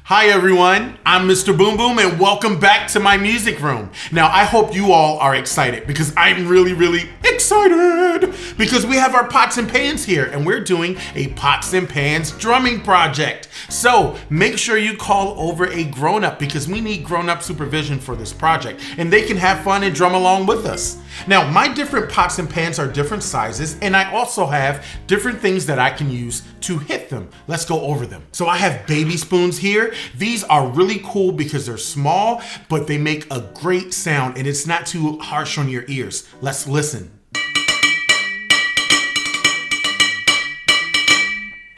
Hi everyone, I'm Mr. Boom Boom and welcome back to my music room. Now I hope you all are excited because I'm really excited because we have our pots and pans here and we're doing a pots and pans drumming project. So make sure you call over a grown-up because we need grown-up supervision for this project and they can have fun and drum along with us. Now my different pots and pans are different sizes and I also have different things that I can use to hit them. Let's go over them. So I have baby spoons here. These are really cool because they're small, but they make a great sound and it's not too harsh on your ears. Let's listen.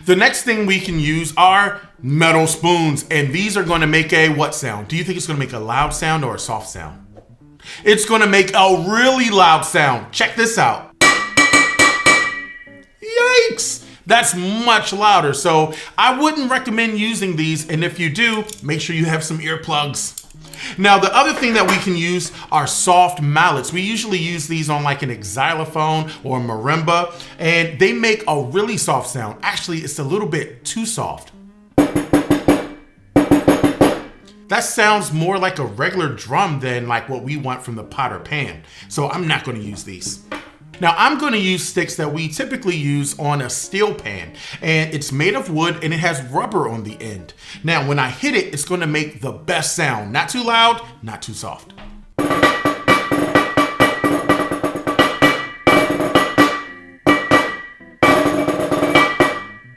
The next thing we can use are metal spoons, and these are going to make a what sound? Do you think it's going to make a loud sound or a soft sound? It's going to make a really loud sound. Check this out. Yikes! That's much louder, so I wouldn't recommend using these, and if you do, make sure you have some earplugs. Now, the other thing that we can use are soft mallets. We usually use these on like an xylophone or a marimba, and they make a really soft sound. Actually, it's a little bit too soft. That sounds more like a regular drum than like what we want from the pot or pan, so I'm not going to use these. Now I'm going to use sticks that we typically use on a steel pan, and it's made of wood and it has rubber on the end. Now when I hit it, it's going to make the best sound. Not too loud, not too soft.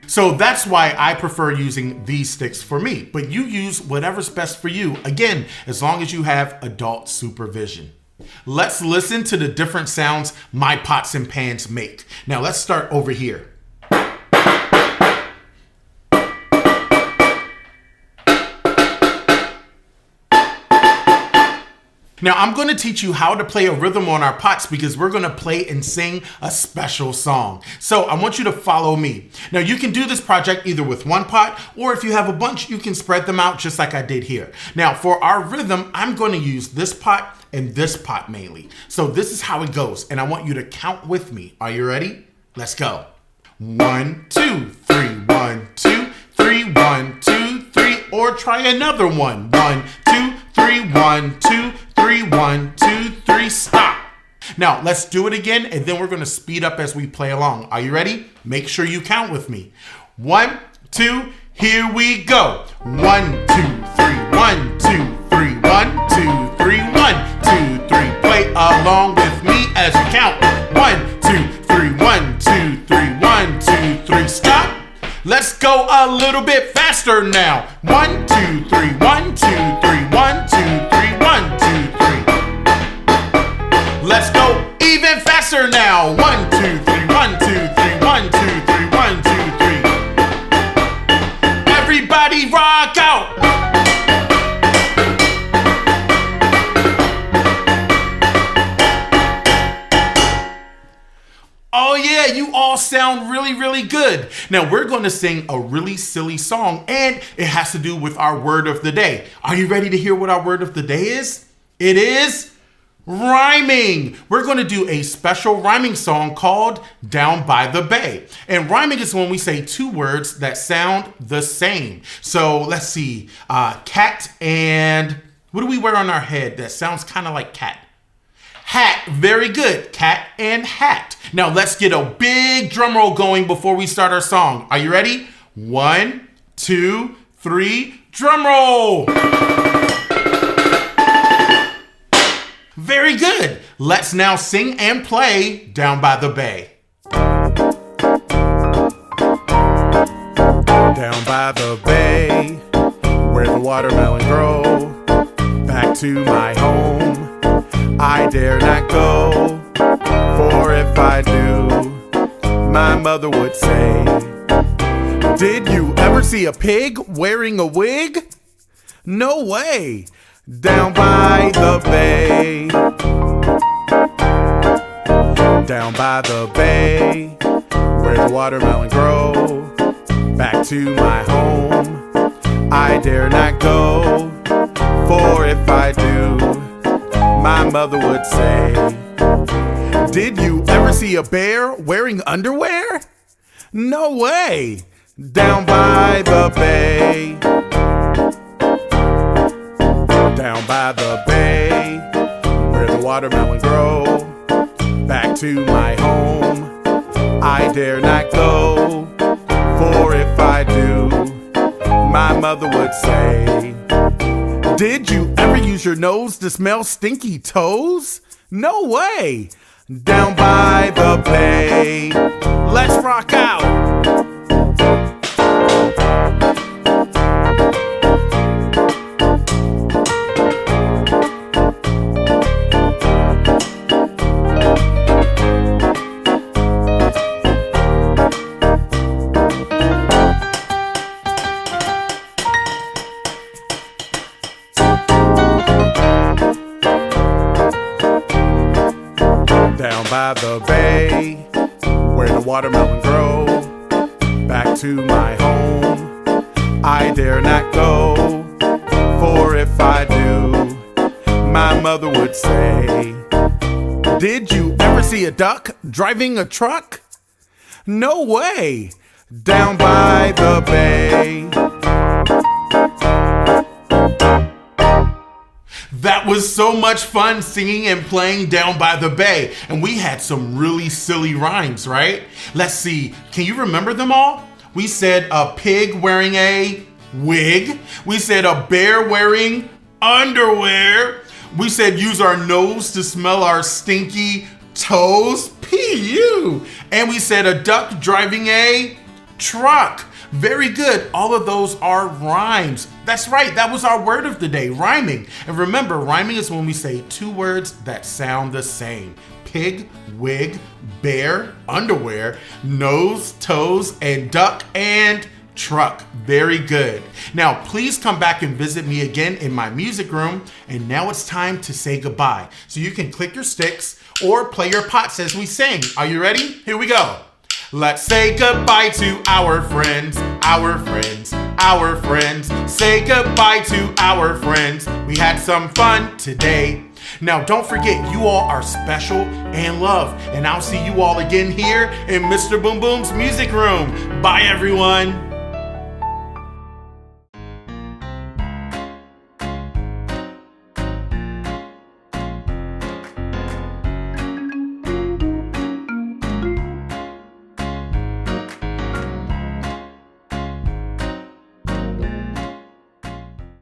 So that's why I prefer using these sticks for me, but you use whatever's best for you. Again, as long as you have adult supervision. Let's listen to the different sounds my pots and pans make. Now let's start over here. Now I'm going to teach you how to play a rhythm on our pots because we're going to play and sing a special song. So I want you to follow me. Now you can do this project either with one pot, or if you have a bunch, you can spread them out just like I did here. Now for our rhythm, I'm going to use this pot and this pot mainly. So this is how it goes, and I want you to count with me. Are you ready? Let's go. 1, 2, 3, 1, 2, 3, 1, 2, 3, or try another one. 1, 2, 3, 1, 2, 3, 1, 2, 3, stop. Now let's do it again, and then we're going to speed up as we play along. Are you ready? Make sure you count with me. 1, 2, here we go. 1, 2, 3, 1, 2, 3, 1, 2, 3, 1, 2, 3. Play along with me as you count. 1, 2, 3, 1, 2, 3, 1, 2, 3, stop. Let's go a little bit faster now. 1, 2, 3, 1, 2, 3, 1, 2, 3, 1, 2, 3. Let's go even faster now. 1, 2, 3, 1, 2, 3, 1, 2, 3, 1, 2, 3. Everybody rock out. Oh yeah, you all sound really good. Now we're going to sing a really silly song, and it has to do with our word of the day. Are you ready to hear what our word of the day is? It is rhyming. We're going to do a special rhyming song called Down by the Bay. And rhyming is when we say two words that sound the same. So let's see, cat and what do we wear on our head that sounds kind of like cat? Hat, very good. Cat and hat. Now let's get a big drum roll going before we start our song. Are you ready? 1, 2, 3, drum roll. Very good. Let's now sing and play Down by the Bay. Down by the bay, where the watermelon grow, back to my home I dare not go, for if I do, my mother would say, did you ever see a pig wearing a wig? No way! Down by the bay, down by the bay, where the watermelon grow, back to my home I dare not go, for if I do, my mother would say, did you ever see a bear wearing underwear? No way! Down by the bay, Down by the bay, where the watermelon grow. Back to my home, I dare not go. For if I do, my mother would say, did you ever use your nose to smell stinky toes? No way! Down by the bay, let's rock out! Down by the bay, where the watermelon grow. Back to my home, I dare not go. For if I do, my mother would say, did you ever see a duck driving a truck? No way! Down by the bay. That was so much fun singing and playing Down by the Bay. And we had some really silly rhymes, right? Let's see. Can you remember them all? We said a pig wearing a wig. We said a bear wearing underwear. We said use our nose to smell our stinky toes. P.U. And we said a duck driving a truck. Very good. All of those are rhymes. That's right. That was our word of the day, rhyming. And remember, rhyming is when we say two words that sound the same. Pig, wig, bear, underwear, nose, toes, and duck and truck. Very good. Now, please come back and visit me again in my music room. And now it's time to say goodbye. So you can click your sticks or play your pots as we sing. Are you ready? Here we go. Let's say goodbye to our friends, our friends, our friends. Say goodbye to our friends. We had some fun today. Now, don't forget, you all are special and loved. And I'll see you all again here in Mr. Boom Boom's music room. Bye, everyone.